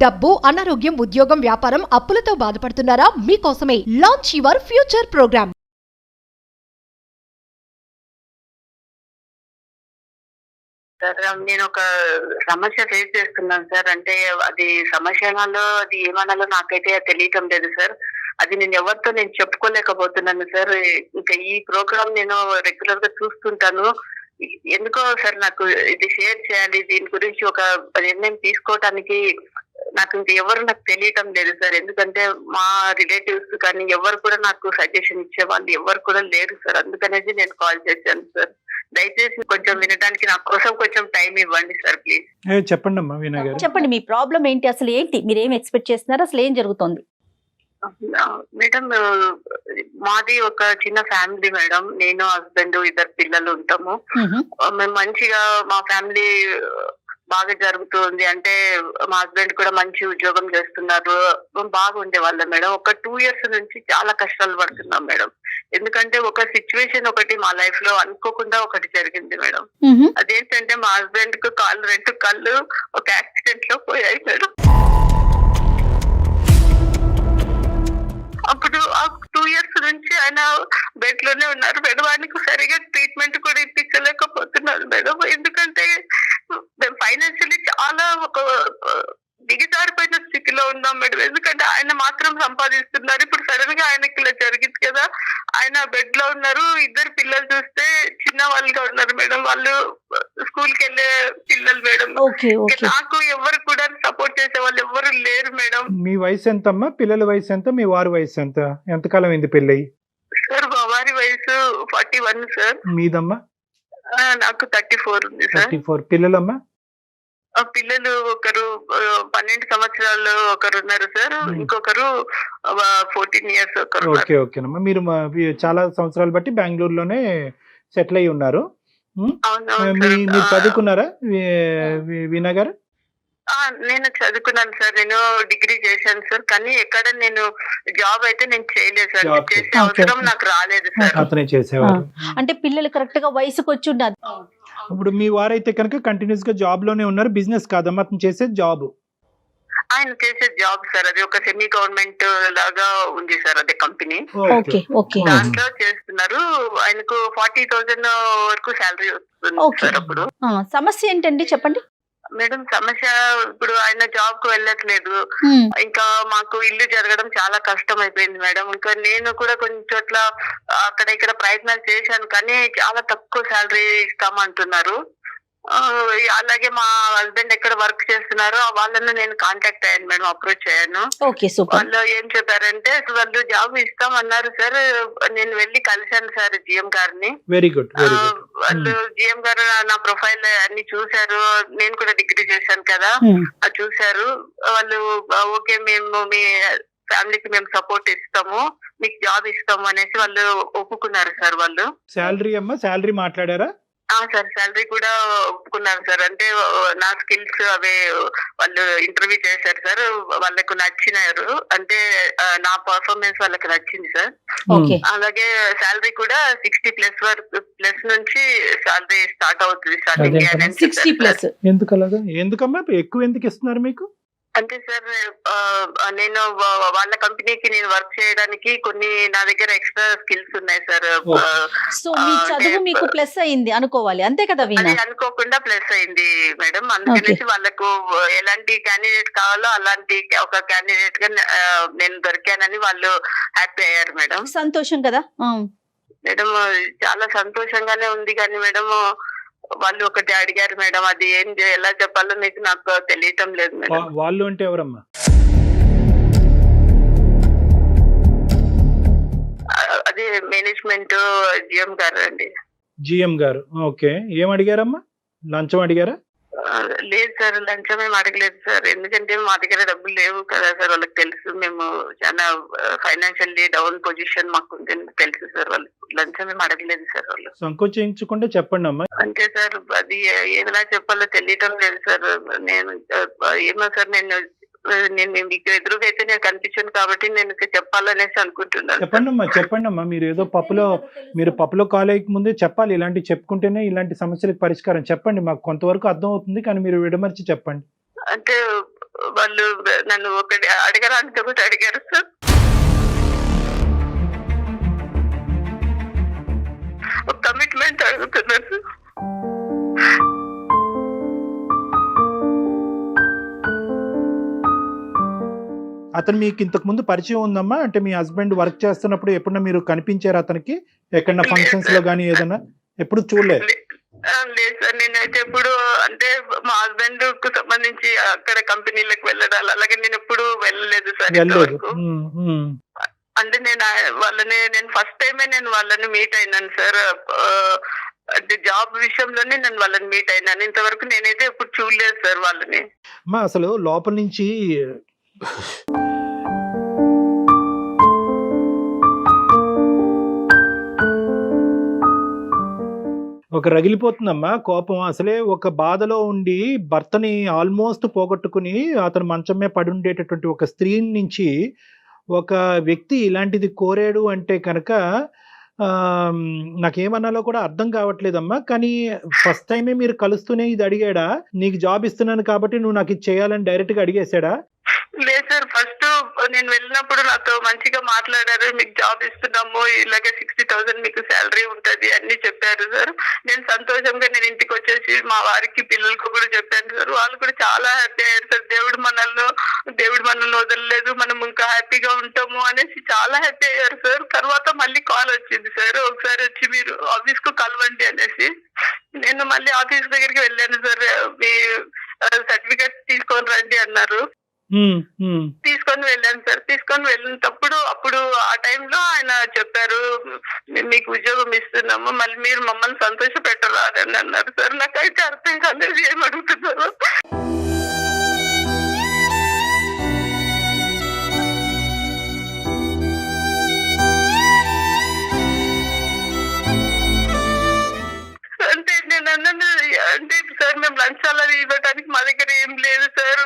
డబ్బు, అనారోగ్యం, ఉద్యోగం, వ్యాపారం, అప్పులతో బాధపడుతున్నారా? మీకోసమే launch your future programme. Sir నేను ఒక సమస్య ఫేస్ చేస్తున్నాను సార్. అంటే అది సమస్య అనాలో అది ఏమనాలో నాకైతే తెలియటం లేదు సార్. అది నేను చెప్పుకోలేకపోతున్నాను సార్. ఇంకా ఈ ప్రోగ్రామ్ నేను రెగ్యులర్ గా చూస్తుంటాను. ఎందుకో సార్ నాకు ఇది షేర్ చేయాలి, దీని గురించి ఒక నిర్ణయం తీసుకోవటానికి నాకు తెలియటం లేదు సార్. ఎందుకంటే మా రిలేటివ్స్ కానీ ఎవరు కూడా నాకు సజెషన్ ఇచ్చే వాళ్ళు ఎవరు కూడా లేరు సార్. అందుకనేసి నేను కాల్ చేశాను సార్. దయచేసి కొంచెం వినడానికి నా కోసం కొంచెం టైం ఇవ్వండి సార్ ప్లీజ్. చెప్పండి అమ్మా వీణా గారు. చెప్పండి, మీ ప్రాబ్లం ఏంటి, అసలు ఏంటి, మీరు ఏం ఎక్స్పెక్ట్ చేస్తున్నారు, అసలు ఏం జరుగుతుంది? మేడం, మాది ఒక చిన్న ఫ్యామిలీ మేడం. నేను, హస్బెండ్, 2 పిల్లలు ఉంటాము. మేము మంచిగా మా ఫ్యామిలీ బాగా జరుగుతుంది. అంటే మా హస్బెండ్ కూడా మంచి ఉద్యోగం చేస్తున్నారు. బాగుండే వాళ్ళం మేడం. ఒక 2 years నుంచి చాలా కష్టాలు పడుతున్నాం మేడం. ఎందుకంటే ఒక సిచ్యువేషన్ ఒకటి మా లైఫ్ లో అనుకోకుండా ఒకటి జరిగింది మేడం. అదేంటంటే మా హస్బెండ్ కు 2 కళ్ళు ఒక యాక్సిడెంట్ లో పోయాయి మేడం. అప్పుడు ఆ 2 years నుంచి ఆయన బెడ్ లోనే ఉన్నారు మేడం. ఆయనకు సరిగా ట్రీట్మెంట్ కూడా ఇప్పించలేకపోతున్నారు మేడం. ఎందుకంటే మేము ఫైనాన్షియల్లీ చాలా ఒక దిగజారిపోయిన స్థితిలో ఉన్నాం మేడం. ఎందుకంటే ఆయన మాత్రం సంపాదిస్తున్నారు. ఇప్పుడు సడన్ గా ఆయనకి ఇలా జరిగింది కదా, ఆయన బెడ్ లో ఉన్నారు. 2 పిల్లలు చూస్తే చిన్న వాళ్ళుగా ఉన్నారు మేడం. వాళ్ళు స్కూల్ కి వెళ్ళే పిల్లలు మేడం. నాకు ఎవరు కూడా సపోర్ట్ చేసే వాళ్ళు ఎవరు లేరు మేడం. మీ వయసు ఎంత అమ్మా? పిల్లల వయసు ఎంత? మీ వారి వయసు ఎంత? ఎంతకాలం అయింది పెళ్ళి? సార్ మా వారి వయసు 41 సార్. మీదమ్మా? నాకు 34 ఉంది సార్. 34. పిల్లలమ్మా? పిల్లలు ఒకరు 12 సంవత్సరాలు ఒకరు ఉన్నారు సార్. ఇంకొకరు 14 years ఒకరు. ఓకేనమ్మా. మీరు చాలా సంవత్సరాలు బట్టి బెంగళూరులోనే సెటిల్ అయ్యి ఉన్నారు. మీరు చదువుకున్నారా వీణా గారు? నేను చదువుకున్నాను సార్. నేను డిగ్రీ చేశాను సార్. కానీ ఎక్కడ నేను జాబ్ అయితే నేను చేయలేదు సార్. చేసే అవసరం నాకు రాలేదు సార్. అతనే చేసేవారు. అంటే పిల్లలు కరెక్ట్ గా వయసుకు వచ్చి ఉండాలి. ఇప్పుడు మీ వారైతే కనుక కంటిన్యూస్ గా జాబ్ లోనే ఉన్నారు. బిజినెస్ కాదమ్మా అతను చేసే జాబ్. ఆయన చేసే జాబ్ సార్ అది ఒక సెమీ గవర్నమెంట్ లాగా ఉంది సార్. అదే కంపెనీ. దాంట్లో చేస్తున్నారు. ఆయనకు 40,000 వరకు శాలరీ వస్తుంది సార్. అప్పుడు సమస్య ఏంటండి చెప్పండి మేడం. సమస్య ఇప్పుడు ఆయన జాబ్ కు వెళ్ళట్లేదు. ఇంకా మాకు ఇల్లు జరగడం చాలా కష్టం అయిపోయింది మేడం. ఇంకా నేను కూడా కొన్ని చోట్ల అక్కడ ఇక్కడ ప్రయత్నాలు చేశాను, కానీ చాలా తక్కువ శాలరీ ఇస్తామంటున్నారు. అలాగే మా హస్బెండ్ ఎక్కడ వర్క్ చేస్తున్నారో వాళ్ళని నేను కాంటాక్ట్ అయ్యాను మేడం, అప్రోచ్ అయ్యాను. వాళ్ళు ఏం చెప్పారంటే వాళ్ళు జాబ్ ఇస్తామన్నారు సార్. నేను వెళ్ళి కలిశాను సార్ GM గారిని. Very good. వాళ్ళు GM గారు నా ప్రొఫైల్ అన్ని చూశారు. నేను కూడా డిగ్రీ చేశాను కదా, చూశారు. వాళ్ళు ఓకే మేము మీ ఫ్యామిలీకి మేము సపోర్ట్ ఇస్తాము, మీకు జాబ్ ఇస్తాము అనేసి వాళ్ళు ఒప్పుకున్నారు సార్. వాళ్ళు శాలరీ అమ్మా, శాలరీ మాట్లాడారా? సార్ శాలరీ కూడా ఒప్పుకున్నారు సార్. అంటే నా స్కిల్స్ అవే వాళ్ళు ఇంటర్వ్యూ చేశారు సార్. వాళ్ళకు నచ్చినారు. అంటే నా పర్ఫార్మెన్స్ వాళ్ళకి నచ్చింది సార్. అలాగే శాలరీ కూడా 60+ వరకు ప్లస్ నుంచి శాలరీ స్టార్ట్ అవుతుంది. స్టార్టింగ్ ఎందుకమ్మా ఎక్కువ ఎందుకు ఇస్తున్నారు మీకు? అంటే సార్ నేను వాళ్ళ కంపెనీకి నేను వర్క్ చేయడానికి కొన్ని నా దగ్గర ఎక్స్ట్రా స్కిల్స్ ఉన్నాయి సార్. సో మీ చదువు మీకు ప్లస్ అయింది అనుకోవాలి, అంతే కదా? అది అనుకోకుండా ప్లస్ అయింది మేడం. అందుకనేసి వాళ్ళకు ఎలాంటి క్యాండిడేట్ కావాలో అలాంటి ఒక క్యాండిడేట్ గా నేను దొరికానని వాళ్ళు హ్యాపీ అయ్యారు మేడం. సంతోషం కదా మేడం. చాలా సంతోషంగానే ఉంది, కానీ మేడం వాళ్ళు ఒకటి అడిగారు మేడం. అది ఎలా చెప్పాలో మీకు నాకు తెలియటం లేదు మేడం. వాళ్ళు అంటే ఎవరమ్మా? అది మేనేజ్మెంట్ GM గారు అండి. GM గారు. ఓకే. ఏం అడిగారమ్మా? లంచం అడిగారా? లేదు సార్, లంచం ఏం అడగలేదు సార్. ఎందుకంటే మా దగ్గర డబ్బులు లేవు కదా సార్. వాళ్ళకి తెలుసు మేము చాలా ఫైనాన్షియల్లీ డౌన్ పొజిషన్ మాకు ఉంది తెలుసు సార్. వాళ్ళు లంచం ఏం అడగలేదు సార్. వాళ్ళు సంకోచించకుండా చెప్పండి అమ్మా. అంటే సార్ అది ఏదైనా చెప్పాలో తెలియటం లేదు సార్. నేను ఏమో సార్, నేను మీకు ఎదురుగా అయితే నేను కనిపించాను కాబట్టి నేను చెప్పాలనేసి అనుకుంటున్నాను. చెప్పండి అమ్మా. మీరు ఏదో పప్పులో కాలేజీకి ముందే చెప్పాలి. ఇలాంటి చెప్పుకుంటేనే ఇలాంటి సమస్యలకు పరిష్కారం. చెప్పండి, మాకు కొంతవరకు అర్థం అవుతుంది, కానీ మీరు విడమర్చి చెప్పండి. అంటే వాళ్ళు నన్ను ఒకటి అడగడానికి ఒకటి అడిగారు సార్. ఒక కమిట్మెంట్ అడుగుతున్నారు సార్. అతను మీకు ఇంతకు ముందు పరిచయం ఉందమ్మా? అంటే మీ హస్బెండ్ వర్క్ చేస్తున్నప్పుడు ఎప్పుడన్నా మీరు కనిపించారు అతనికి ఎక్కడన్నా ఫంక్షన్స్ లో కానీ ఏదన్నా? ఎప్పుడు చూడలేదు? లేదు సార్, నేనైతే ఎప్పుడు అంటే మా హస్బెండ్ కు సంబంధించి అక్కడ కంపెనీలకు వెళ్ళడాలి అలాగే నేను ఎప్పుడు వెళ్ళలేదు సార్ ఇంతవరకు. అంటే నేను ఫస్ట్ టైమే నేను వాళ్ళని మీట్ అయినాను సార్. అంటే జాబ్ విషయంలోనే నేను వాళ్ళని మీట్ అయినాను. ఇంతవరకు నేనైతే ఎప్పుడు చూడలేదు సార్ వాళ్ళని. అమ్మా అసలు లోపల నుంచి ఒక రగిలిపోతుందమ్మా కోపం. అసలే ఒక బాధలో ఉండి భర్తని ఆల్మోస్ట్ పోగొట్టుకుని అతను మంచం మీద పడి ఉండేటటువంటి ఒక స్త్రీ నుంచి ఒక వ్యక్తి ఇలాంటిది కోరాడు అంటే కనుక నాకేమన్నాలో కూడా అర్థం కావట్లేదమ్మా. కానీ ఫస్ట్ టైమే మీరు కలుస్తూనే ఇది అడిగాడా? నీకు జాబ్ ఇస్తున్నాను కాబట్టి నువ్వు నాకు ఇది చేయాలని డైరెక్ట్ గా అడిగేశాడా? లేదు సార్, ఫస్ట్ నేను వెళ్ళినప్పుడు నాతో మంచిగా మాట్లాడారు. మీకు జాబ్ ఇస్తున్నాము, ఇలాగే 60,000 మీకు శాలరీ ఉంటది అన్ని చెప్పారు సార్. నేను సంతోషంగా నేను ఇంటికి వచ్చేసి మా వారికి పిల్లలకు కూడా చెప్పాను సార్. వాళ్ళు కూడా చాలా హ్యాపీ అయ్యారు సార్. దేవుడు మనల్ని వదలలేదు, మనం ఇంకా హ్యాపీగా ఉంటాము అనేసి చాలా హ్యాపీ అయ్యారు సార్. తర్వాత మళ్ళీ కాల్ వచ్చింది సార్, ఒకసారి వచ్చి మీరు ఆఫీస్ కు కలవండి అనేసి. నేను మళ్ళీ ఆఫీస్ దగ్గరికి వెళ్ళాను సార్. మీ సర్టిఫికేట్ తీసుకొని రండి అన్నారు. తీసుకొని వెళ్ళాను సార్. తీసుకొని వెళ్ళినప్పుడు అప్పుడు ఆ టైంలో ఆయన చెప్పారు, మీకు ఉద్యోగం ఇస్తున్నాము, మళ్ళీ మీరు మమ్మల్ని సంతోష పెట్టరాదని అన్నారు సార్. నాకైతే అర్థం కాలేదు ఏం అడుగుతున్నారు. అంటే నేను అన్నాను, అంటే సార్ మేము లంచాలు అవి ఇవ్వడానికి మా దగ్గర ఏం లేదు సార్,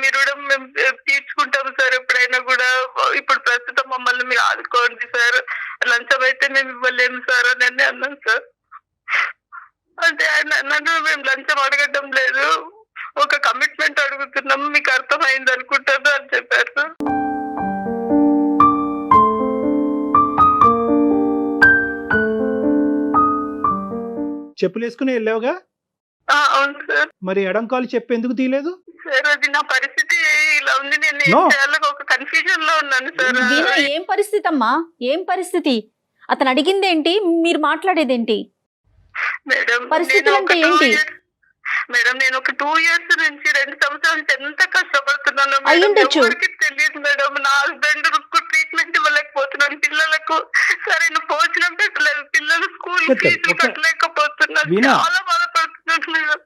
మీరు మేము తీర్చుకుంటాము సార్ ఎప్పుడైనా కూడా. ఇప్పుడు ప్రస్తుతం మమ్మల్ని మీరు ఆదుకోండి సార్, లంచం అయితే మేము ఇవ్వలేము సార్ అని అన్నాను సార్. అంటే ఆయన అన్నాను, మేము లంచం అడగడం లేదు, ఒక కమిట్మెంట్ అడుగుతున్నాము, మీకు అర్థమైంది అనుకుంటాను అని చెప్పారు సార్. చెప్పులు వేసుకుని వెళ్ళావుగా? అవును సార్. మరి ఎడంకాలు చెప్పు ఎందుకు తీయలేదు? సార్ అది నా పరిస్థితి ఇలా ఉంది, నేను ఏం చేయాలో ఒక కన్ఫ్యూజన్ లో ఉన్నాను సార్. ఏం పరిస్థితి అమ్మా? ఏం పరిస్థితి? అతను అడిగింది ఏంటి, మీరు మాట్లాడేది ఏంటి? మేడం పరిస్థితులు అంటే ఏంటి మేడం? నేను ఒక 2 years నుంచి 2 సంవత్సరాల నుంచి ఎంత కష్టపడుతున్నాను అయ్యుండొచ్చు. ఎవరికి తెలియదు మేడం. నా హస్బెండ్ ట్రీట్మెంట్ ఇవ్వలేకపోతున్నాను, పిల్లలకు సరైన భోజనం పెట్టలేదు, పిల్లలు స్కూల్ ఫీజులు కట్టలేకపోతున్నాను, చాలా బాధపడుతున్నాను మేడం.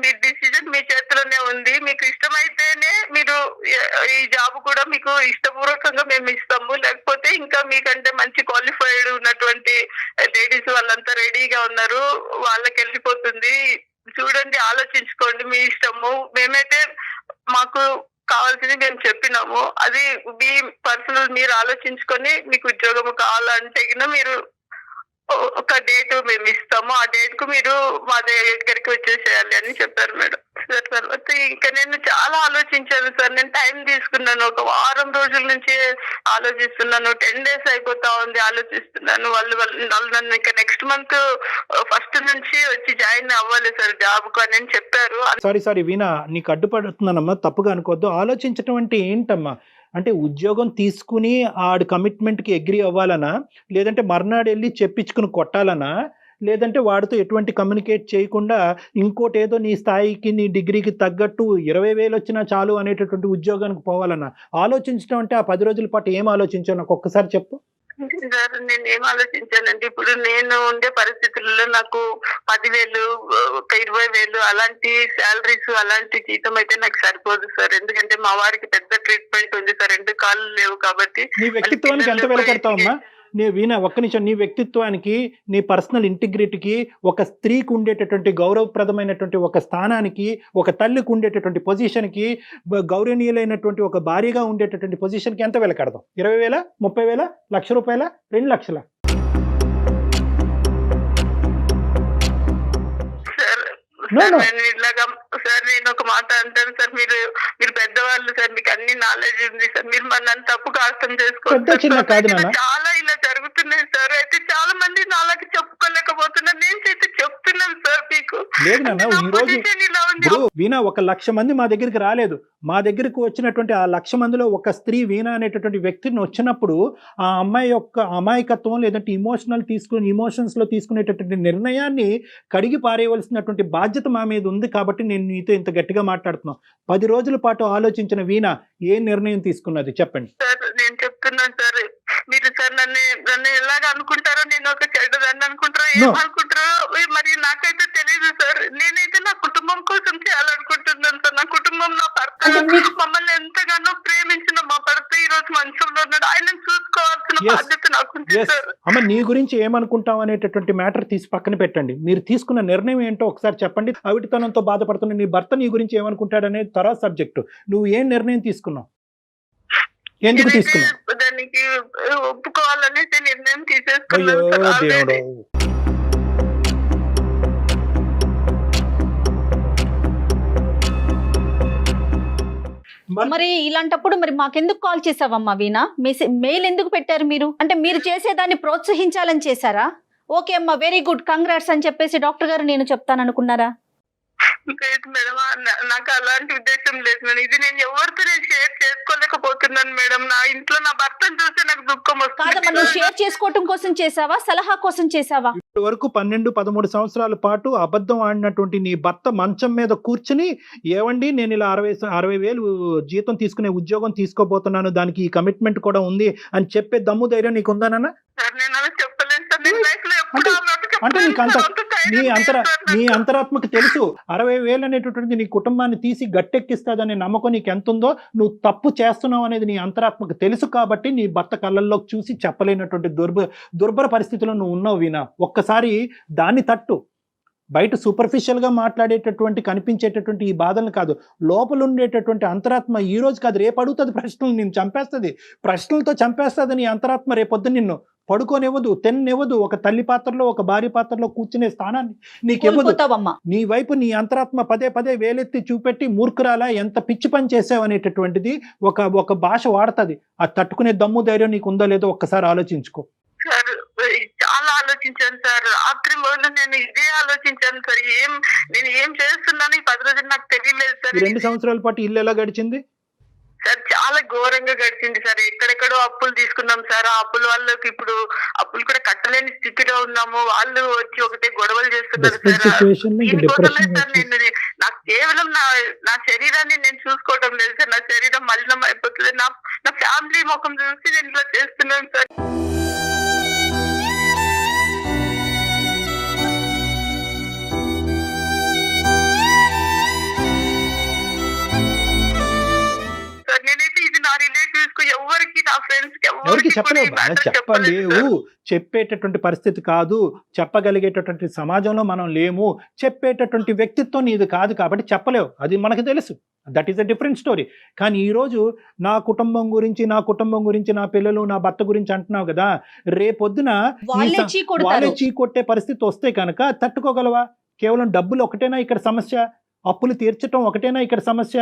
మీ డిసిజన్ మీ చేతిలోనే ఉంది. మీకు ఇష్టమైతేనే మీరు ఈ జాబ్ కూడా మీకు ఇష్టపూర్వకంగా మేము ఇస్తాము, లేకపోతే ఇంకా మీకంటే మంచి క్వాలిఫైడ్ ఉన్నటువంటి లేడీస్ వాళ్ళంతా రెడీగా ఉన్నారు, వాళ్ళకి వెళ్ళిపోతుంది. చూడండి, ఆలోచించుకోండి, మీ ఇష్టము. మేమైతే మాకు కావాల్సింది మేము చెప్పినాము, అది మీ పర్సనల్, మీరు ఆలోచించుకొని మీకు ఉద్యోగం కావాలంటే మీరు ఒక డేట్ మేము ఇస్తాము, ఆ డేట్ కు మీరు మా దగ్గరికి వచ్చేసేయాలి అని చెప్పారు మేడం. తర్వాత ఇంకా నేను చాలా ఆలోచించాను సార్. నేను టైం తీసుకున్నాను, ఒక వారం రోజుల నుంచి ఆలోచిస్తున్నాను. 10 days అయిపోతా ఉంది ఆలోచిస్తున్నాను. వాళ్ళు నన్ను ఇంకా నెక్స్ట్ మంత్ 1st నుంచి వచ్చి జాయిన్ అవ్వాలి సార్ జాబ్ కు అని చెప్పారు. సారీ వీణా, నీకు అడ్డుపడుతున్నానమ్మా, తప్పుగా అనుకోవద్దు. ఆలోచించడం అంటే ఏంటమ్మా? అంటే ఉద్యోగం తీసుకుని ఆడు కమిట్మెంట్కి అగ్రీ అవ్వాలనా, లేదంటే మర్నాడు వెళ్ళి చెప్పించుకుని కొట్టాలనా, లేదంటే వాడితో ఎటువంటి కమ్యూనికేట్ చేయకుండా ఇంకోటి ఏదో నీ స్థాయికి నీ డిగ్రీకి తగ్గట్టు 20,000 వచ్చినా చాలు అనేటటువంటి ఉద్యోగానికి పోవాలన్నా? ఆలోచించడం అంటే ఆ 10 రోజుల పాటు ఏం ఆలోచించావు నాకు ఒక్కసారి చెప్పు. సార్ నేను ఏం ఆలోచించానంటే, ఇప్పుడు నేను ఉండే పరిస్థితుల్లో నాకు 10,000, ఒక 20,000 అలాంటి శాలరీస్, అలాంటి జీతం అయితే నాకు సరిపోదు సార్. ఎందుకంటే మా వారికి పెద్ద ట్రీట్మెంట్ ఉంది సార్, 2 కాళ్ళు లేవు కాబట్టి. నీ వ్యక్తిత్వానికి ఎంత వెలకడతావమ్మా? వీణా ఒక్క నిమిషం, నీ వ్యక్తిత్వానికి, నీ పర్సనల్ ఇంటిగ్రిటీకి, ఒక స్త్రీకి ఉండేటటువంటి గౌరవప్రదమైనటువంటి ఒక స్థానానికి, ఒక తల్లికి ఉండేటటువంటి పొజిషన్కి, గౌరవనీయులైనటువంటి ఒక భార్యగా ఉండేటటువంటి పొజిషన్కి ఎంత వెలకడతాం? 20,000, 30,000, ₹1,00,000, 2 లక్షల? No, sir no. నేను ఇలాగా సార్ నేను ఒక మాట అంటాను సార్, మీరు పెద్దవాళ్ళు సార్, మీకు అన్ని నాలెడ్జ్ ఉంది సార్, మీరు నన్ను తప్పుగా అర్థం పెద్ద చేసుకోవచ్చు చిన్న సార్. కాదు ఇలా నాన్న. చాలా ఇలా జరుగుతున్నాయి సార్. అయితే చాలా మంది నాలాగా చెప్పుకోలేకపోతున్నారు, నేను అయితే చెప్తున్నాను సార్ మీకు. లేదు నాన్న, అంటే నా ఈ రోజు పొజిషన్ ఇలా ఉంది. ఇప్పుడు వీణ 1,00,000 మంది మా దగ్గరికి రాలేదు. మా దగ్గరకు వచ్చినటువంటి ఆ 1,00,000 మందిలో ఒక స్త్రీ వీణ అనేటటువంటి వ్యక్తిని వచ్చినప్పుడు ఆ అమ్మాయి యొక్క అమాయకత్వం లేదంటే ఇమోషన్స్ లో తీసుకునేటటువంటి నిర్ణయాన్ని కడిగి పారేయవలసినటువంటి బాధ్యత మా మీద ఉంది. కాబట్టి నేను నీతో ఇంత గట్టిగా మాట్లాడుతున్నాను. 10 రోజుల పాటు ఆలోచించిన వీణ ఏ నిర్ణయం తీసుకున్నది చెప్పండి. సార్ నేను చెప్తున్నాను సార్, మీరు సార్ నన్ను ఎలాగ అనుకుంటారో, నేను ఒక చెడ్డదాన్ని అనుకుంటారో, No. ఏమనుకుంటారో మరి నాకైతే తెలియదు సార్. నేనైతే నా కుటుంబం కోసం చేయాలనుకుంటున్నాను సార్. నా కుటుంబం, నా భర్త అంటే మీకు- మమ్మల్ని ఎంతగానో ప్రేమించిన మా భర్త ఈ రోజు మంచంలో ఉన్నాడు. ఆయనను చూసుకోవాల్సిన Yes. బాధ్యత నాకుంది ఎస్ సార్. అమ్మ, నీ గురించి ఏమనుకుంటాం అనేటటువంటి మ్యాటర్ తీసి పక్కన పెట్టండి. మీరు తీసుకున్న నిర్ణయం ఏంటో ఒకసారి చెప్పండి. అవిటితనంతో బాధపడుతున్న నీ భర్త నీ గురించి ఏమనుకుంటాడు అనేది తర్వాత సబ్జెక్టు. నువ్వు ఏం నిర్ణయం తీసుకున్నావు, ఎందుకు నేనైతే తీసుకున్నావు? దానికి ఒప్పుకోవాలనేసి నిర్ణయం అయ్యో తీసేసుకున్నాను సార్ దేవుడు. already. మరి ఇలాంటప్పుడు మరి మాకెందుకు కాల్ చేసావమ్మా వీణా? మెయిల్ ఎందుకు పెట్టారు మీరు? అంటే మీరు చేసేదాన్ని ప్రోత్సహించాలని చేశారా? ఓకే అమ్మా, వెరీ గుడ్, కంగ్రాట్స్ అని చెప్పేసి డాక్టర్ గారు నేను చెప్తాననుకున్నారా? లేదు మేడం, నాకు అలాంటి ఉద్దేశం లేదు మేడం. ఇది నేను ఎవరితో షేర్ చేసుకోలేకపోతున్నాను మేడం. నా ఇంట్లో నా భర్తను చూస్తే నాకు దుఃఖం కాదమ్మా, నువ్వు వస్తుంది. షేర్ చేసుకోవటం కోసం చేసావా, సలహా కోసం చేసావా? ఇప్పటి వరకు 12-13 సంవత్సరాల పాటు అబద్ధం ఆడినటువంటి నీ భర్త మంచం మీద కూర్చుని, ఏవండి నేను ఇలా 60,000 జీతం తీసుకునే ఉద్యోగం తీసుకోబోతున్నాను, దానికి ఈ కమిట్మెంట్ కూడా ఉంది అని చెప్పే దమ్ము ధైర్యం నీకు ఉందా నాన్న? సార్ నేను అలా చెప్పలేను సార్. నేను లైఫ్ లో ఎప్పుడు ఆ మాట అంటే చెప్పలేను నీకు అంత సార్. అంత ధైర్యం లేదు సార్ నీ నాకు. అంతరాత్మకు తెలుసు 60,000 అనేటటువంటిది నీ కుటుంబాన్ని తీసి గట్టెక్కిస్తాదనే నమ్మకం నీకు ఎంత ఉందో, నువ్వు తప్పు చేస్తున్నావు అనేది నీ అంతరాత్మకు తెలుసు. కాబట్టి నీ భర్త కళ్ళల్లోకి చూసి చెప్పలేనటువంటి దుర్భర పరిస్థితిలో నువ్వు ఉన్నావు వీణా. ఒక్కసారి దాన్ని తట్టు. బయట సూపర్ఫిషియల్ గా మాట్లాడేటటువంటి కనిపించేటటువంటి ఈ బాధలను కాదు, లోపల ఉండేటటువంటి అంతరాత్మ ఈ రోజు కాదు రేపు అడుగుతుంది ప్రశ్నలు, నిన్ను చంపేస్తుంది, ప్రశ్నలతో చంపేస్తుంది నీ అంతరాత్మ. రేపొద్దు నిన్ను పడుకోనివ్వదు, తెన్నివ్వదు, ఒక తల్లి పాత్రలో ఒక భార్య పాత్రలో కూర్చునే స్థానాన్ని నీకివ్వదు. కోల్పోతావమ్మా. నీ వైపు నీ అంతరాత్మ పదే పదే వేలెత్తి చూపెట్టి మూర్ఖురాలా ఎంత పిచ్చి పని చేసావు అనేటటువంటిది ఒక భాష వాడుతుంది. అది తట్టుకునే దమ్ము ధైర్యం నీకు ఉందో లేదో ఒక్కసారి ఆలోచించుకో. సార్ చాలా ఆలోచించాను సార్. రాత్రి మొదలు నేను ఇదే ఆలోచించాను సార్. నేను ఏం చేస్తున్నాను ఈ 10 రోజులు నాకు తెలియలేదు సార్. ఈ 2 సంవత్సరాల పాటు ఇల్లు ఎలా గడిచింది? సార్ చాలా ఘోరంగా గడిచింది సార్. ఎక్కడెక్కడో అప్పులు తీసుకున్నాం సార్. ఆ అప్పుల వాళ్ళకి ఇప్పుడు అప్పులు కూడా కట్టలేని స్థితిలో ఉన్నాము. వాళ్ళు వచ్చి ఒకటే గొడవలు చేస్తున్నారు Desperate సార్. situation లో ఇంకా దీనికోసమే depression సార్ వచ్చేసి. నాకు కేవలం నా శరీరాన్ని నేను చూసుకోవడం లేదు సార్. నా శరీరం మలినం అయిపోతుంది. నా ఫ్యామిలీ ముఖం చూసి నేను ఇట్లా చేస్తున్నాను సార్. సార్ నేనైతే ఇది నా రిలేటివ్స్ కు ఎవరికి, నా ఫ్రెండ్స్ కి ఎవరికి ఎవరికి కూడా చెప్పలేవు ఈ matter చెప్పలేవు, చెప్పలేదు సార్. చెప్పేటటువంటి పరిస్థితి కాదు, చెప్పగలిగేటటువంటి సమాజంలో మనం లేము, చెప్పేటటువంటి వ్యక్తిత్వం నీది కాదు కాబట్టి చెప్పలేవు, అది మనకు తెలుసు. That is a different story. కానీ ఈరోజు నా కుటుంబం గురించి నా పిల్లలు నా భర్త గురించి అంటున్నావు కదా, రేపొద్దున వాళ్ళే చీకొడతారు. చీకొట్టే పరిస్థితి వస్తే కనుక తట్టుకోగలవా? కేవలం డబ్బులు ఒకటేనా ఇక్కడ సమస్య? అప్పులు తీర్చటం ఒకటేనా ఇక్కడ సమస్య?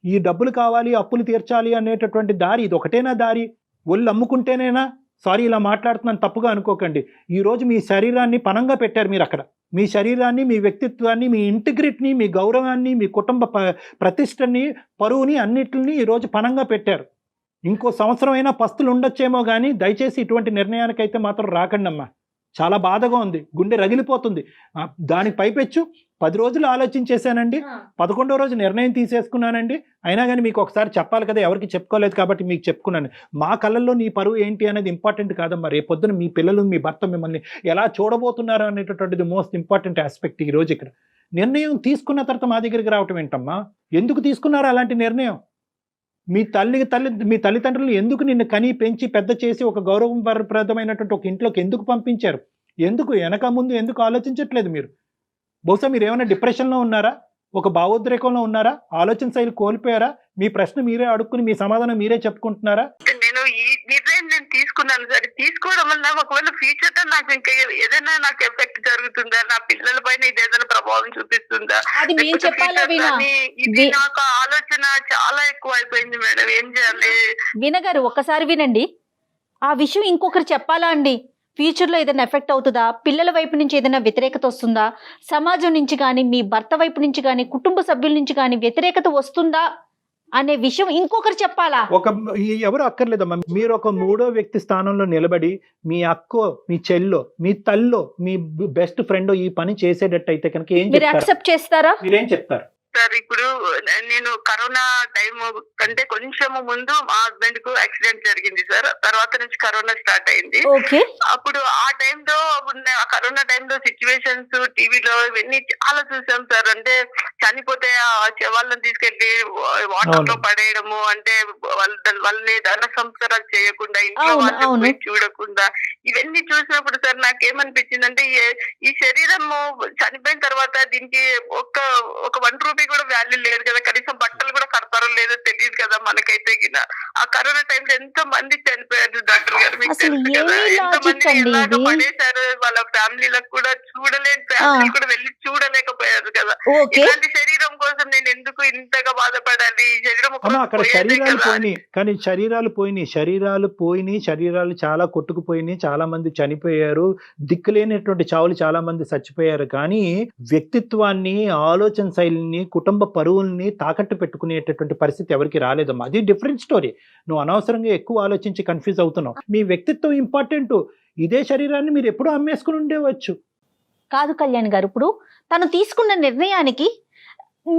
ఈ డబ్బులు కావాలి, అప్పులు తీర్చాలి అనేటటువంటి దారి ఇది ఒకటేనా దారి? ఒళ్ళు అమ్ముకుంటేనేనా? సారీ ఇలా మాట్లాడుతున్నాను, తప్పుగా అనుకోకండి. ఈరోజు మీ శరీరాన్ని పణంగా పెట్టారు మీరు అక్కడ. మీ శరీరాన్ని, మీ వ్యక్తిత్వాన్ని, మీ ఇంటిగ్రిటీని, మీ గౌరవాన్ని, మీ కుటుంబ ప్రతిష్టని, పరువుని అన్నిటిని ఈరోజు పణంగా పెట్టారు. ఇంకో సంవత్సరం అయినా పస్తులు ఉండొచ్చేమో కానీ దయచేసి ఇటువంటి నిర్ణయానికైతే మాత్రం రాకండి అమ్మా. చాలా బాధగా ఉంది, గుండె రగిలిపోతుంది. దానికి పైపెచ్చు 10 రోజులు ఆలోచించేశానండి, 11వ రోజు నిర్ణయం తీసేసుకున్నానండి. అయినా కానీ మీకు ఒకసారి చెప్పాలి కదా, ఎవరికి చెప్పుకోలేదు కాబట్టి మీకు చెప్పుకున్నాను. మా కళ్ళల్లో నీ పరువు ఏంటి అనేది ఇంపార్టెంట్ కాదమ్మా. రేపొద్దున మీ పిల్లలు, మీ భర్త మిమ్మల్ని ఎలా చూడబోతున్నారు అనేటటువంటిది మోస్ట్ ఇంపార్టెంట్ ఆస్పెక్ట్. ఈ రోజు ఇక్కడ నిర్ణయం తీసుకున్న తర్వాత మా దగ్గరికి రావటం ఏంటమ్మా? ఎందుకు తీసుకున్నారు అలాంటి నిర్ణయం? మీ తల్లిదండ్రులు ఎందుకు నిన్ను కని పెంచి పెద్ద చేసి ఒక గౌరవప్రదమైనటువంటి ఒక ఇంట్లోకి ఎందుకు పంపించారు? ఎందుకు వెనక ముందు ఎందుకు ఆలోచించట్లేదు మీరు? బహుశా మీరు ఏమైనా డిప్రెషన్లో ఉన్నారా? ఒక భావోద్రేకంలో ఉన్నారా? ఆలోచన శైలి కోల్పోయారా? మీ ప్రశ్న మీరే అడుక్కుని మీ సమాధానం మీరే చెప్పుకుంటున్నారా? నేను ఈ నిర్ణయం నేను తీసుకున్నాను సార్. తీసుకోవడం వల్ల ఒకవేళ ఫ్యూచర్ లో నాకు ఇంకా ఏదైనా నాకు ఎఫెక్ట్ జరుగుతుందా, నా పిల్లల పైన ఇది ఏదైనా ప్రభావం ప్రభావం చూపిస్తుందా? అది మేము లేకపోతే చెప్పాలా features వీణా? అని ఇది నాకు ఆలోచన చాలా ఎక్కువ అయిపోయింది మేడం. ఏం చేయాలి? వీణా గారు ఒక్కసారి వినండి. ఆ విషయం ఇంకొకరు చెప్పాలా అండి? ఫ్యూచర్లో ఏదైనా ఎఫెక్ట్ అవుతుందా? పిల్లల వైపు నుంచి ఏదైనా వ్యతిరేకత వస్తుందా? సమాజం నుంచి కానీ, మీ భర్త వైపు నుంచి కానీ, కుటుంబ సభ్యుల నుంచి కానీ వ్యతిరేకత వస్తుందా అనే విషయం ఇంకొకరు చెప్పాలా? ఎవరు అక్కర్లేదమ్మా. మీరు ఒక మూడో వ్యక్తి స్థానంలో నిలబడి మీ అక్కో, మీ చెల్లో, మీ తల్లో, మీ బెస్ట్ ఫ్రెండ్ ఈ పని చేసేటట్టయితే కనుక ఏం మీరు చెప్తారు? యాక్సెప్ట్ చేస్తారా? మీరేం చెప్తారు? సార్ ఇప్పుడు నేను కరోనా టైం కంటే కొంచెం ముందు మా హస్బెండ్ కు యాక్సిడెంట్ జరిగింది సార్. తర్వాత నుంచి కరోనా స్టార్ట్ అయింది. ఓకే. అప్పుడు ఆ టైంలో ఆ కరోనా టైంలో సిచ్యువేషన్స్ టీవీలో ఇవన్నీ చాలా చూసాం సార్. అంటే చనిపోతే ఆ శవాలను తీసుకెళ్లి వాటర్ లో పడేయడము, అంటే వాళ్ళని ధన సంస్కారాలు చేయకుండా ఇంట్లో వాళ్ళని చూడకుండా ఇవన్నీ చూసినప్పుడు సార్ నాకేమనిపించింది అంటే ఈ శరీరము చనిపోయిన తర్వాత దీనికి ఒక 1 రూపీ కూడా వాల్యూ లేదు కదా. కనీసం బట్టలు కూడా కడతారో లేదో తెలియదు కదా మనకైతే. ఆ కరోనా టైంలో ఎంతో మంది చనిపోయారు డాక్టర్ గారు, మీకు తెలుసు కదా. ఎంతో మంది ఎలాగ పడేశారు, వాళ్ళ ఫ్యామిలీలకు కూడా చూడలేని ఫ్యామిలీ కూడా వెళ్ళి చూడలేకపోయారు కదా. ఇలాంటి శరీరం కోసం నేను ఎందుకు ఇంతగా బాధపడాలి? ఈ శరీరం అక్కడ శరీరాలు పోయినాయి, కానీ శరీరాలు చాలా కొట్టుకుపోయినాయి, చాలా మంది చనిపోయారు, దిక్కులేనటువంటి చావులు చాలా మంది చచ్చిపోయారు. కానీ వ్యక్తిత్వాన్ని, ఆలోచన శైలిని, కుటుంబ పరువుల్ని తాకట్టు పెట్టుకునేటటువంటి పరిస్థితి ఎవరికి రాలేదమ్మా. అది డిఫరెంట్ స్టోరీ. నువ్వు అనవసరంగా ఎక్కువ ఆలోచించి కన్ఫ్యూజ్ అవుతున్నావు. మీ వ్యక్తిత్వం ఇంపార్టెంట్. ఇదే శరీరాన్ని మీరు ఎప్పుడూ అమ్మేసుకుని ఉండేవచ్చు. కాదు కళ్యాణ్ గారు, ఇప్పుడు తను తీసుకున్న నిర్ణయానికి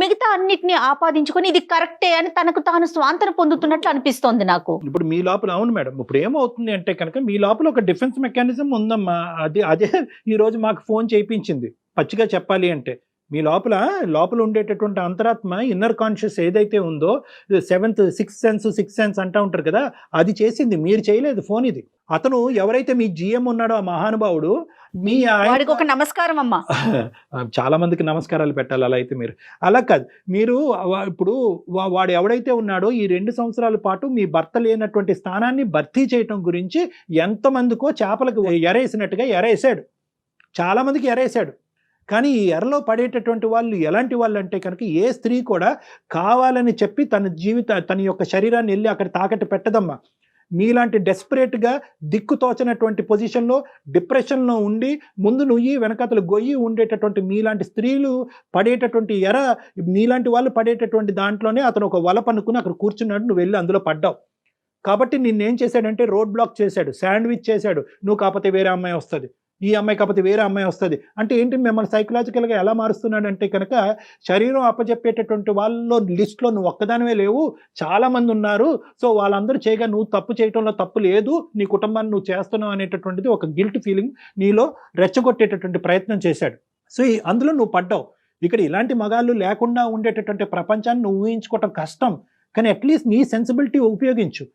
మిగతా అన్నిటిని ఆపాదించుకొని ఇది కరెక్టే అని తనకు తాను స్వాంతన పొందుతున్నట్లు అనిపిస్తోంది నాకు. ఇప్పుడు మీ లోపల, అవును మేడం, ఇప్పుడు ఏమవుతుంది అంటే కనుక మీ లోపల ఒక డిఫెన్స్ మెకానిజం ఉందమ్మా. అదే ఈ రోజు మాకు ఫోన్ చేయించింది. పచ్చిగా చెప్పాలి అంటే మీ లోపల ఉండేటటువంటి అంతరాత్మ, ఇన్నర్ కాన్షియస్ ఏదైతే ఉందో, సిక్స్త్ సెన్స్ అంటా ఉంటారు కదా, అది చేసింది. మీరు చేయలేదు ఫోన్. ఇది అతను ఎవరైతే మీ జిఎం ఉన్నాడో ఆ మహానుభావుడు, వాడికి ఒక నమస్కారం అమ్మా. చాలా మందికి నమస్కారాలు పెట్టాలి. అలా అయితే అలా కాదు. మీరు ఇప్పుడు వాడు ఎవడైతే ఉన్నాడో ఈ 2 సంవత్సరాల పాటు మీ భర్త లేనటువంటి స్థానాన్ని భర్తీ చేయటం గురించి ఎంతమందికో చేపలకు ఎరేసినట్టుగా ఎరేసాడు. చాలా మందికి ఎరేసాడు. కానీ ఈ ఎరలో పడేటటువంటి వాళ్ళు ఎలాంటి వాళ్ళు అంటే కనుక, ఏ స్త్రీ కూడా కావాలని చెప్పి తన యొక్క శరీరాన్ని వెళ్ళి అక్కడ తాకట్టు పెట్టదమ్మా. మీలాంటి డెస్పరేట్గా దిక్కుతోచనటువంటి పొజిషన్లో, డిప్రెషన్లో ఉండి ముందు నుయ్యి వెనకతలు గొయ్యి ఉండేటటువంటి మీలాంటి స్త్రీలు పడేటటువంటి మీలాంటి వాళ్ళు పడేటటువంటి దాంట్లోనే అతను ఒక వల పనుకుని అక్కడ కూర్చున్నాడు. నువ్వు వెళ్ళి అందులో పడ్డావు. కాబట్టి నిన్నేం చేశాడంటే రోడ్ బ్లాక్ చేశాడు, శాండ్విచ్ చేశాడు. నువ్వు కాకపోతే వేరే అమ్మాయి వస్తుంది, ఈ అమ్మాయి కాకపోతే వేరే అమ్మాయి వస్తుంది అంటే ఏంటి, మిమ్మల్ని సైకలాజికల్గా ఎలా మారుస్తున్నాడు అంటే కనుక, శరీరం అప్పచెప్పేటటువంటి వాళ్ళలో లిస్ట్లో నువ్వు ఒక్కదానివే లేవు, చాలా మంది ఉన్నారు. సో వాళ్ళందరూ చేయగా నువ్వు తప్పు చేయటంలో తప్పు లేదు, నీ కుటుంబాన్ని నువ్వు చేస్తున్నావు అనేటటువంటిది ఒక గిల్ట్ ఫీలింగ్ నీలో రెచ్చగొట్టేటటువంటి ప్రయత్నం చేశాడు. సో అందులో నువ్వు పడ్డావు. ఇక్కడ ఇలాంటి మగాళ్ళు లేకుండా ఉండేటటువంటి ప్రపంచాన్ని నువ్వు ఊహించుకోవటం కష్టం. కానీ అట్లీస్ట్ నీ సెన్సిబిలిటీ ఉపయోగించు.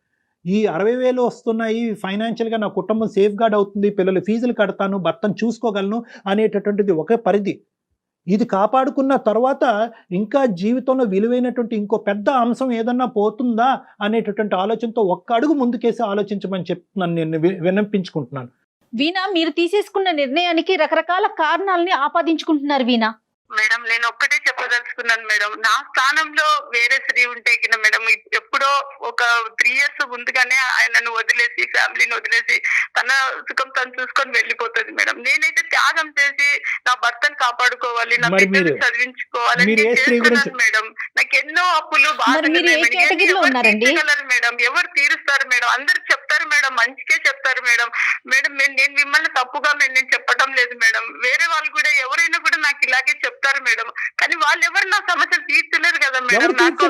ఈ 60,000 వస్తున్నాయి, ఫైనాన్షియల్గా నా కుటుంబం సేఫ్ గార్డ్ అవుతుంది, పిల్లల ఫీజులు కడతాను, భర్తను చూసుకోగలను అనేటటువంటిది ఒక పరిధి. ఇది కాపాడుకున్న తర్వాత ఇంకా జీవితంలో విలువైనటువంటి ఇంకో పెద్ద అంశం ఏదన్నా పోతుందా అనేటటువంటి ఆలోచనతో ఒక్క అడుగు ముందుకేసి ఆలోచించమని చెప్తున్నాను, నేను విన్నపించుకుంటున్నాను. వీణా, మీరు తీసేసుకున్న నిర్ణయానికి రకరకాల కారణాలని ఆపాదించుకుంటున్నారు వీణా. మేడం నేను ఒక్కటే చెప్పదలుచుకున్నాను మేడం, నా స్థానంలో వేరే స్త్రీ ఉంటే కింద మేడం ఎప్పుడో ఒక 3 years ముందుగానే ఆయనను వదిలేసి, ఫ్యామిలీని వదిలేసి తన సుఖం తను చూసుకొని వెళ్ళిపోతుంది మేడం. నేనైతే త్యాగం చేసి నా భర్తను కాపాడుకోవాలి, నా బిడ్డను చదివించుకోవాలని చేస్తున్నాను మేడం. నాకు ఎన్నో అప్పులు, బాధలు మేడం. ఎవరు తీరుస్తారు మేడం? అందరు చెప్తారు మేడం, మంచిగా చెప్తారు మేడం. మేడం నేను మిమ్మల్ని తప్పుగా నేను చెప్పటం లేదు మేడం. వేరే వాళ్ళు కూడా ఎవరైనా కూడా నాకు ఇలాగే చెప్తారు మేడం. కానీ వాళ్ళు ఎవరు నా సమస్యలు తీర్చలేరు కదా మేడం. నాకు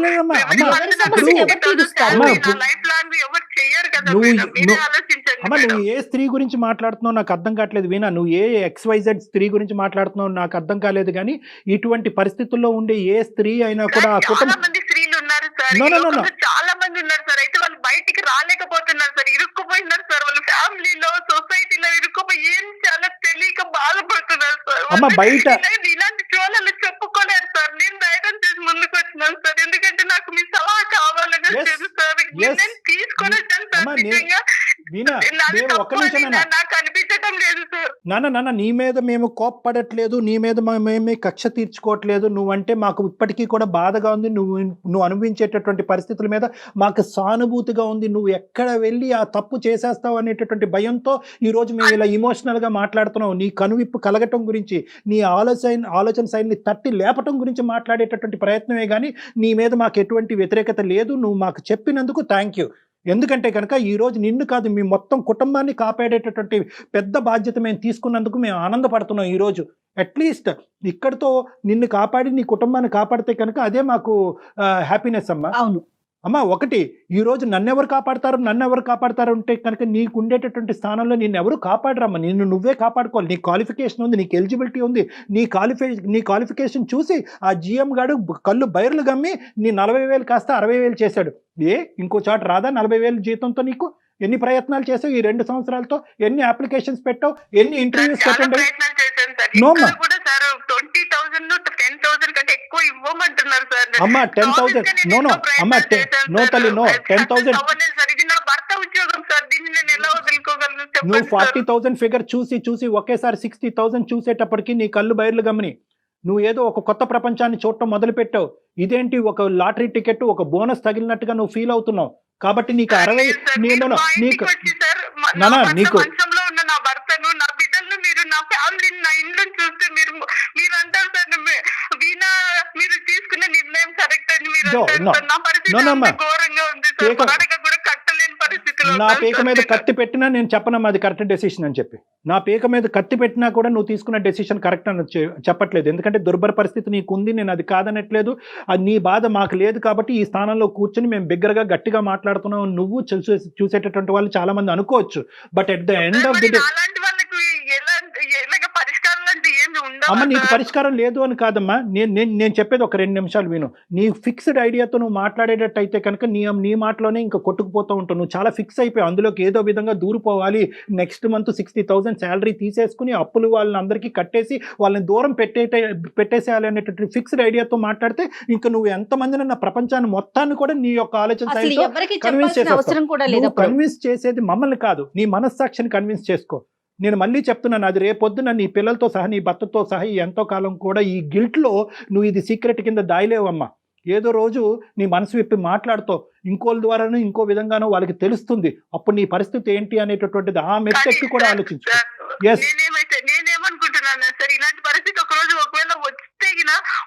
లైఫ్ లాంగ్ ఎవరు చెయ్యరు కదా మేడం. మీరే ఆలోచించండి. నువ్వు ఏ స్త్రీ గురించి మాట్లాడుతున్నావు నాకు అర్థం కావట్లేదు వీణా. నువ్వు ఏ XYZ స్త్రీ గురించి మాట్లాడుతున్నావు నాకు అర్థం కాలేదు. కానీ ఇటువంటి పరిస్థితుల్లో ఉండే ఏ స్త్రీ అయినా కూడా చాలా మంది స్త్రీలు ఉన్నారు సార్, చాలా మంది ఉన్నారు సార్. అయితే వాళ్ళు బయటికి రాలేకపోతున్నారు సార్, ఇరుక్కుపోయినారు సార్. వాళ్ళ ఫ్యామిలీలో, సొసైటీలో ఇరుక్కుపోయి ఏం చాలా తెలియక బాధపడుతున్నారు సార్. బయట ఇలాంటి షోలలో చెప్పుకోలేరు సార్. నేను ధైర్యం చేసి ముందుకు వచ్చినాను సార్, ఎందుకంటే నాకు మీ సలహా కావాలని తెలుసు సార్. నేను తీసుకొని వచ్చాను సార్. నిజంగా నాకు అనిపించటం లేదు సార్. నాన్న నీ మీద మేము కోప్పడట్లేదు, నీ మీద మేమే కక్ష తీర్చుకోవట్లేదు. నువ్వంటే మాకు ఇప్పటికీ కూడా బాధగా ఉంది. నువ్వు అనుభవించేటటువంటి పరిస్థితుల మీద మాకు సానుభూతిగా ఉంది. నువ్వు ఎక్కడ వెళ్ళి ఆ తప్పు చేసేస్తావు అనేటటువంటి భయంతో ఈరోజు మేము ఇలా ఇమోషనల్గా మాట్లాడుతున్నావు. నీ కనువిప్పు కలగటం గురించి, నీ ఆలోచన శైలిని తట్టి లేపటం గురించి మాట్లాడేటటువంటి ప్రయత్నమే కానీ నీ మీద మాకు ఎటువంటి వ్యతిరేకత లేదు. నువ్వు మాకు చెప్పినందుకు థ్యాంక్ యూ. ఎందుకంటే కనుక ఈరోజు నిన్ను కాదు, మీ మొత్తం కుటుంబాన్ని కాపాడేటటువంటి పెద్ద బాధ్యత మేము తీసుకున్నందుకు మేము ఆనందపడుతున్నాం ఈరోజు. అట్లీస్ట్ ఇక్కడితో నిన్ను కాపాడి నీ కుటుంబాన్ని కాపాడితే కనుక అదే మాకు హ్యాపీనెస్ అమ్మా. అవును అమ్మా, ఒకటి ఈరోజు నన్నెవరు కాపాడతారు అంటే కనుక నీకు ఉండేటటువంటి స్థానంలో నిన్ను ఎవరు కాపాడరమ్మా. నిన్ను నువ్వే కాపాడుకోవాలి. నీ క్వాలిఫికేషన్ ఉంది, నీకు ఎలిజిబిలిటీ ఉంది. నీ క్వాలిఫికేషన్ చూసి ఆ జిఎం గాడు కళ్ళు బైర్లు గమ్మి నీ 40,000 కాస్త 60,000 చేశాడు. ఇంకో చోట రాదా 40,000 జీతంతో? నీకు ఎన్ని ప్రయత్నాలు చేసావు ఈ 2 సంవత్సరాలతో? ఎన్ని అప్లికేషన్స్ పెట్టావు? ఎన్ని ఇంటర్వ్యూస్ అటెండ్ అయ్యావు? నోమ్మా అమ్మా 10,000 నో తల్లి, నో 10,000. నువ్వు 40,000 ఫిగర్ చూసి ఒకేసారి 60,000 చూసేటప్పటికి నీ కళ్ళు బయర్లు గమని నువ్వు ఏదో ఒక కొత్త ప్రపంచాన్ని చూడటం మొదలు పెట్టావు. ఇదేంటి ఒక లాటరీ టికెట్, ఒక బోనస్ తగిలినట్టుగా నువ్వు ఫీల్ అవుతున్నావు. కాబట్టి నీకు 60 నీకు నీకు నా పీక మీద కత్తి పెట్టినా నేను చెప్పనమ్మా అది కరెక్ట్ డెసిషన్ అని చెప్పి. నా పీక మీద కత్తి పెట్టినా కూడా నువ్వు తీసుకున్న డెసిషన్ కరెక్ట్ అని చెప్పట్లేదు. ఎందుకంటే దుర్భర పరిస్థితి నీకు ఉంది, నేను అది కాదనట్లేదు. అది నీ బాధ మాకు లేదు కాబట్టి ఈ స్థానంలో కూర్చొని మేము బిగ్గరగా గట్టిగా మాట్లాడుతున్నాం. నువ్వు చూసేటటువంటి వాళ్ళు చాలా మంది అనుకోవచ్చు. But at the end of the day అమ్మ నీకు పరిష్కారం లేదు అని కాదమ్మా. నేను చెప్పేది ఒక 2 నిమిషాలు విను. నీ ఫిక్స్డ్ ఐడియాతో నువ్వు మాట్లాడేటట్టు అయితే కనుక నీ మాటలోనే ఇంకా కొట్టుకుపోతూ ఉంటావు. నువ్వు చాలా ఫిక్స్ అయిపోయి అందులోకి ఏదో విధంగా దూరిపోవాలి. నెక్స్ట్ మంత్ 60,000 శాలరీ తీసేసుకుని అప్పులు వాళ్ళని అందరికీ కట్టేసి వాళ్ళని దూరం పెట్టేసేయాలి అనేటటువంటి ఫిక్స్డ్ ఐడియాతో మాట్లాడితే ఇంకా నువ్వు ఎంతమందిని నా ప్రపంచాన్ని మొత్తాన్ని కూడా నీ యొక్క ఆలోచన కన్విన్స్ చేసేది మమ్మల్ని కాదు, నీ మనస్సాక్షిని కన్విన్స్ చేసుకో. నేను మళ్ళీ చెప్తున్నాను, అది రేపొద్దున నీ పిల్లలతో సహా నీ భర్తతో సహా ఎంతో కాలం కూడా ఈ గిల్ట్లో నువ్వు ఇది సీక్రెట్ కింద దాయలేవమ్మా. ఏదో రోజు నీ మనసు విప్పి మాట్లాడుతావు, ఇంకోళ్ళ ద్వారానో ఇంకో విధంగానో వాళ్ళకి తెలుస్తుంది. అప్పుడు నీ పరిస్థితి ఏంటి అనేటటువంటిది ఆ మెత్తెక్కి కూడా ఆలోచించు. నేనేమనుకుంటున్నాను సార్, ఇలాంటి పరిస్థితి ఒక రోజు ఒకవేళ వస్తే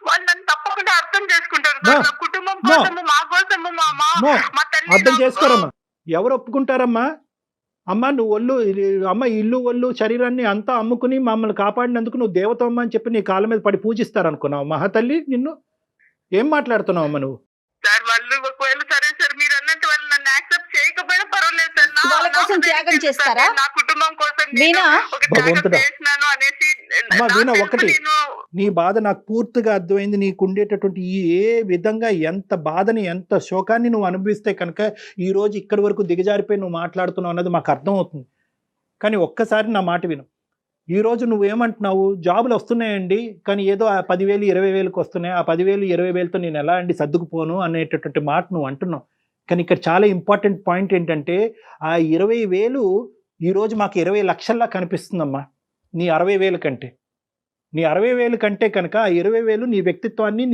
వాళ్ళు నన్ను తప్పకుండా అర్థం చేసుకుంటారు. కుటుంబం కోసము, మా కోసము, మా తల్లి అర్థం చేసుకోరమ్మా. ఎవరు ఒప్పుకుంటారమ్మా? అమ్మ నువ్వు ఇల్లు ఒళ్ళు శరీరాన్ని అంతా అమ్ముకుని మమ్మల్ని కాపాడినందుకు నువ్వు దేవతమ్మ అని చెప్పి నీ కాళ్ళ మీద పడి పూజిస్తారనుకున్నావు మహాతల్లి? నిన్ను ఏం మాట్లాడుతున్నావు అమ్మ నువ్వు? సార్ వాళ్ళు ఒకవేళ సరే సార్ మీరు అన్నట్టు వాళ్ళు నన్ను యాక్సెప్ట్ చేయకపోయినా పర్వాలేదు సార్, వాళ్ళ కోసం త్యాగం చేస్తారా? నా కుటుంబం కోసం చేసినాను అనేసి. వీణ ఒకటి, నీ బాధ నాకు పూర్తిగా అర్థమైంది. నీకు ఉండేటటువంటి ఏ విధంగా ఎంత బాధని ఎంత శోకాన్ని నువ్వు అనుభవిస్తే కనుక ఈరోజు ఇక్కడి వరకు దిగజారిపోయి నువ్వు మాట్లాడుతున్నావు అన్నది మాకు అర్థమవుతుంది. కానీ ఒక్కసారి నా మాట విను. ఈరోజు నువ్వేమంటున్నావు, జాబులు వస్తున్నాయండి కానీ ఏదో ఆ 10,000 20,000కి వస్తున్నాయి, ఆ 10,000 20,000తో నేను ఎలా అండి సర్దుకుపోను అనేటటువంటి మాట నువ్వు అంటున్నావు. కానీ ఇక్కడ చాలా ఇంపార్టెంట్ పాయింట్ ఏంటంటే ఆ 20,000 ఈరోజు మాకు 20 లక్షల్లా కనిపిస్తుందమ్మా నీ 60,000 కంటే. నీ 60,000 కంటే కనుక ఆ 20,000 నీ వ్యక్తిత్వాన్ని,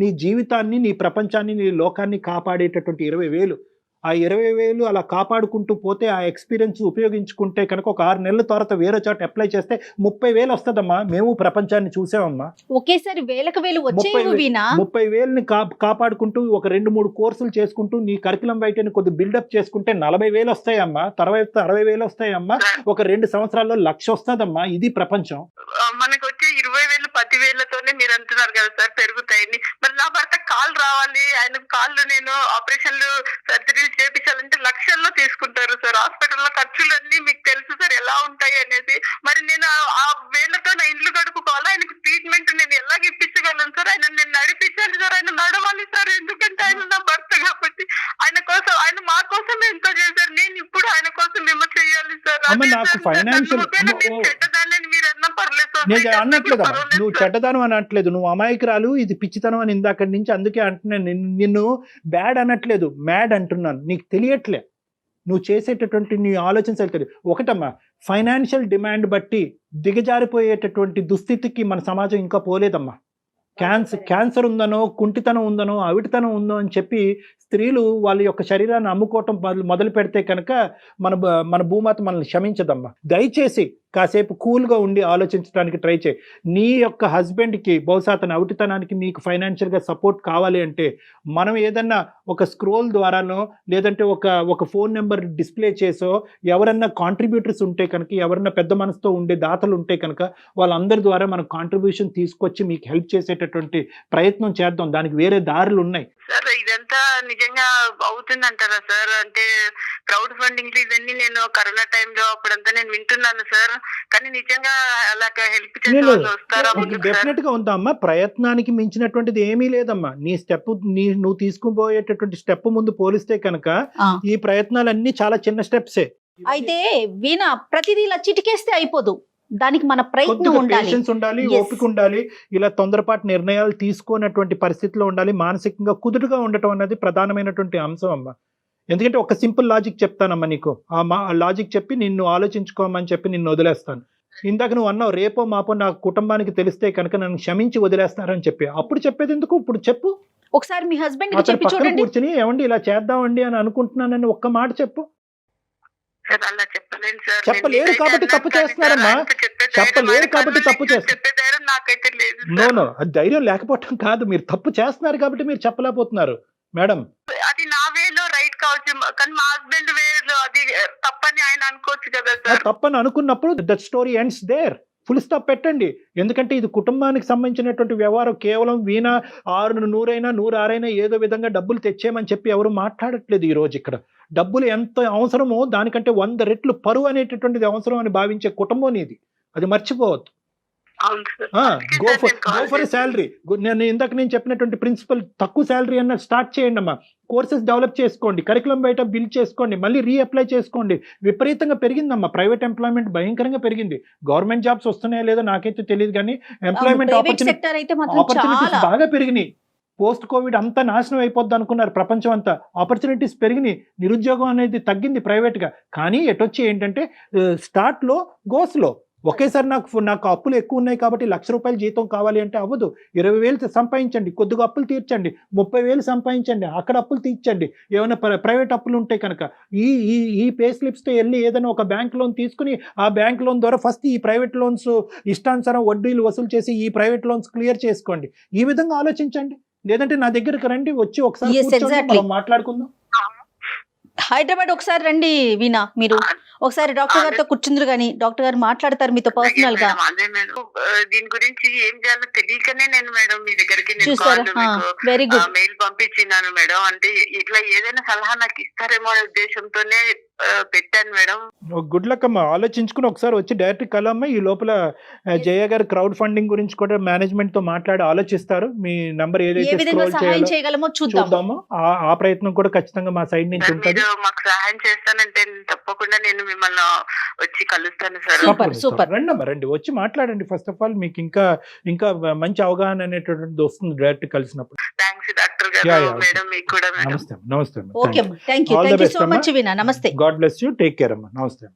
నీ జీవితాన్ని, నీ ప్రపంచాన్ని, నీ లోకాన్ని కాపాడేటటువంటి 20,000. ఆ 20,000 అలా కాపాడుకుంటూ పోతే ఆ ఎక్స్పీరియన్స్ ఉపయోగించుకుంటే కనుక ఒక 6 నెలల తర్వాత వేరే చోట అప్లై చేస్తే 30,000 వస్తుందమ్మా. మేము ప్రపంచాన్ని చూసామమ్మా. ఒకేసారి 30,000ని కాపాడుకుంటూ ఒక 2-3 కోర్సులు చేసుకుంటూ నీ కరికులం బయటని కొద్ది బిల్డప్ చేసుకుంటే 40,000 వస్తాయమ్మా. తర్వాత 60,000 వస్తాయమ్మా. ఒక 2 సంవత్సరాల్లో 1,00,000 వస్తుందమ్మా. ఇది ప్రపంచం. మనకు వచ్చే 20,000 10,000తోనే మీరు అంటున్నారు కదా సార్ పెరుగుతాయని. మరి నా భర్త కాళ్ళు రావాలి, ఆయన కాళ్ళు నేను ఆపరేషన్లు సర్జరీలు చేపించాలంటే లక్షల్లో తీసుకుంటారు సార్. హాస్పిటల్లో ఖర్చులన్నీ మీకు తెలుసు సార్ ఎలా ఉంటాయి అనేది. మరి నేను ఆ వేళ్లతో నా ఇల్లు గడుపుకోవాలి, ఆయనకు ట్రీట్మెంట్ నేను ఎలాగ ఇప్పించగలను సార్? ఆయన నేను నడిపించాలి సార్, ఆయన నడవాలి సార్. ఎందుకంటే ఆయన నా భర్త కాబట్టి. ఆయన కోసం, ఆయన మా కోసం ఎంతో చేశారు, నేను ఇప్పుడు ఆయన కోసం ఏమో చేయాలి సార్. చెడ్డదాన్ని మీరు అన్నా పర్లేదు సార్. నేను అనట్లేదు, నువ్వు చెడ్డదనం అని అనట్లేదు, నువ్వు అమాయకురాలు, ఇది పిచ్చితనం అని ఇందాక నుంచి అందుకే అంటున్నాను. నిన్ను బ్యాడ్ అనట్లేదు, మ్యాడ్ అంటున్నాను. నీకు తెలియట్లే నువ్వు చేసేటటువంటి నీ ఆలోచన తెలియదు. ఒకటమ్మా, ఫైనాన్షియల్ డిమాండ్ బట్టి దిగజారిపోయేటటువంటి దుస్థితికి మన సమాజం ఇంకా పోలేదమ్మా. క్యాన్సర్ ఉందనో, కుంటితనం ఉందనో, అవిటితనం ఉందో అని చెప్పి స్త్రీలు వాళ్ళ యొక్క శరీరాన్ని అమ్ముకోవటం మొదలు పెడితే కనుక మన భూమాత మనల్ని క్షమించదమ్మా. దయచేసి కాసేపు కూల్గా ఉండి ఆలోచించడానికి ట్రై చేయి. నీ యొక్క హస్బెండ్కి బహుశా అతని అవిటితనానికి మీకు ఫైనాన్షియల్గా సపోర్ట్ కావాలి అంటే మనం ఏదన్నా ఒక స్క్రోల్ ద్వారానో లేదంటే ఒక ఫోన్ నెంబర్ డిస్ప్లే చేసో ఎవరన్నా కాంట్రిబ్యూటర్స్ ఉంటే కనుక, ఎవరన్నా పెద్ద మనసుతో ఉండే దాతలు ఉంటే కనుక వాళ్ళందరి ద్వారా మనం కాంట్రిబ్యూషన్ తీసుకొచ్చి మీకు హెల్ప్ చేసేటటువంటి ప్రయత్నం చేద్దాం. దానికి వేరే దారులు ఉన్నాయి. సార్ ఇదంతా నిజంగా అవుతుందంటారా సార్? అంటే క్రౌడ్ ఫండింగ్ ఇవన్నీ నేను కరోనా టైంలో అప్పుడంతా నేను వింటున్నాను సార్, కానీ నిజంగా అలాగా హెల్ప్ చేసే వాళ్ళు వస్తారా? డెఫినెట్ గా ఉందమ్మా. ప్రయత్నానికి మించినటువంటిది ఏమీ లేదమ్మా. నువ్వు తీసుకుపోయేటటువంటి స్టెప్ ముందు పోలిస్తే కనుక ఈ ప్రయత్నాలన్నీ చాలా చిన్న స్టెప్సే. అయితే వీణా ప్రతిదీ ఇలా చిటికేస్తే అయిపోదు, దానికి మన ప్రయత్నం ఉండాలి, పేషెన్స్ ఉండాలి, ఓపిక ఉండాలి. ఇలా తొందరపాటు నిర్ణయాలు తీసుకున్నటువంటి పరిస్థితిలో ఉండాలి. మానసికంగా కుదురుగా ఉండటం అనేది ప్రధానమైనటువంటి అంశం అమ్మా. ఎందుకంటే ఒక సింపుల్ లాజిక్ చెప్తానమ్మా నీకు. ఆ లాజిక్ చెప్పి నిన్ను ఆలోచించుకోమని చెప్పి నిన్ను వదిలేస్తాను. ఇందాక నువ్వు అన్నావు రేపో మాపో నా కుటుంబానికి తెలిస్తే కనుక నన్ను క్షమించి వదిలేస్తారని చెప్పి. అప్పుడు చెప్పేది ఎందుకు? ఇప్పుడు చెప్పు. ఒకసారి మీ హస్బెండ్ చెప్పి చూడండి. కూర్చుని ఏమండి ఇలా చేద్దామండి అని అనుకుంటున్నానని ఒక్క మాట చెప్పు. చెప్పలేరు కాబట్టి తప్పు చేస్తున్నారమ్మా. చెప్పలేరు కాబట్టి తప్పు చేస్తున్నారు. నో, అది ధైర్యం లేకపోవటం కాదు, మీరు తప్పు చేస్తున్నారు కాబట్టి మీరు చెప్పలేకపోతున్నారు మేడం. అది నా వేలో రైట్ కావచ్చు, కానీ మా హస్బెండ్ వేలో అది తప్పని ఆయన అనుకోవచ్చు కదా సార్. తప్పని అనుకున్నప్పుడు that story ends there. Full stop పెట్టండి. ఎందుకంటే ఇది కుటుంబానికి సంబంధించినటువంటి వ్యవహారం. కేవలం వీణ 100 106 ఏదో విధంగా డబ్బులు తెచ్చేయమని చెప్పి ఎవరు మాట్లాడట్లేదు ఈ రోజు. ఇక్కడ డబ్బులు ఎంత అవసరమో దానికంటే 100 రెట్లు పరువు అనేటటువంటిది అవసరం అని భావించే కుటుంబం ఇది. అది మర్చిపోవద్దు. Go for salary. నేను చెప్పినటువంటి ప్రిన్సిపల్ తక్కువ శాలరీ అన్న స్టార్ట్ చేయండి అమ్మా. కోర్సెస్ డెవలప్ చేసుకోండి, కరికులం బయట బిల్డ్ చేసుకోండి, మళ్ళీ రీఅప్లై చేసుకోండి. విపరీతంగా పెరిగిందమ్మా ప్రైవేట్ ఎంప్లాయ్మెంట్, భయంకరంగా పెరిగింది. గవర్నమెంట్ జాబ్స్ వస్తున్నాయో లేదో నాకైతే తెలియదు, కానీ ఎంప్లాయ్మెంట్ ఆపర్చునిటీస్ బాగా పెరిగినాయి. పోస్ట్ కోవిడ్ అంతా నాశనం అయిపోద్ది అనుకున్నారు ప్రపంచం అంతా. ఆపర్చునిటీస్ పెరిగినాయి, నిరుద్యోగం అనేది తగ్గింది ప్రైవేట్గా. కానీ ఎటొచ్చి ఏంటంటే స్టార్ట్లో గోస్లో ఒకేసారి నాకు అప్పులు ఎక్కువ ఉన్నాయి కాబట్టి ₹1,00,000 జీతం కావాలి అంటే అవ్వదు. 20,000 సంపాదించండి, కొద్దిగా అప్పులు తీర్చండి, 30,000 సంపాదించండి, అక్కడ అప్పులు తీర్చండి. ఏమైనా ప్రైవేట్ అప్పులు ఉంటే కనుక ఈ పే స్లిప్స్తో వెళ్ళి ఏదైనా ఒక బ్యాంక్ లోన్ తీసుకుని ఆ బ్యాంక్ లోన్ ద్వారా ఫస్ట్ ఈ ప్రైవేట్ లోన్స్ ఇష్టానుసారం వడ్డీలు వసూలు చేసి ఈ ప్రైవేట్ లోన్స్ క్లియర్ చేసుకోండి. ఈ విధంగా ఆలోచించండి. లేదంటే నా దగ్గరకు రండి, వచ్చి ఒకసారి మాట్లాడుకుందాం. హైదరాబాద్ ఒకసారి రండి వీణా, మీరు ఒకసారి డాక్టర్ గారితో కూర్చుందరు కానీ డాక్టర్ గారు మాట్లాడతారు మీతో పర్సనల్ గా. అదే మేడం, దీని గురించి ఏం చేయాలో తెలియకనే నేను మేడం మీ దగ్గరికి వెరీ గుడ్ మెయిల్ పంపించినాను మేడం. అంటే ఇట్లా ఏదైనా సలహా నాకు ఇస్తారేమో అనే ఉద్దేశంతోనే పెట్టాను మేడం. గుడ్ లక్ అమ్మా. ఆలోచించుకుని ఒకసారి వచ్చి డైరెక్ట్ కలమ్మా. ఈ లోపల జయ గారు క్రౌడ్ ఫండింగ్ గురించి కూడా మేనేజ్మెంట్ తో మాట్లాడి ఆలోచిస్తారు. మీ నంబర్ ఏదైతే సహాయం చేయగలమో చూద్దాము. ఆ ప్రయత్నం కూడా ఖచ్చితంగా మా సైడ్ నుంచి ఉంటుంది. మాకు సహాయం చేస్తానంటే తప్పకుండా నేను మిమ్మల్ని వచ్చి కలుస్తాను సార్. సూపర్. రండి వచ్చి మాట్లాడండి. ఫస్ట్ ఆఫ్ ఆల్ మీకు ఇంకా మంచి అవగాహన అనేటువంటిది వస్తుంది డైరెక్ట్ కలిసినప్పుడు. థ్యాంక్స్ డాక్టర్ గారు. మేడం మీకు కూడా. నమస్తే. Okay, thank you so much Veena. నమస్తే. God bless you. Take care అమ్మా. నమస్తే.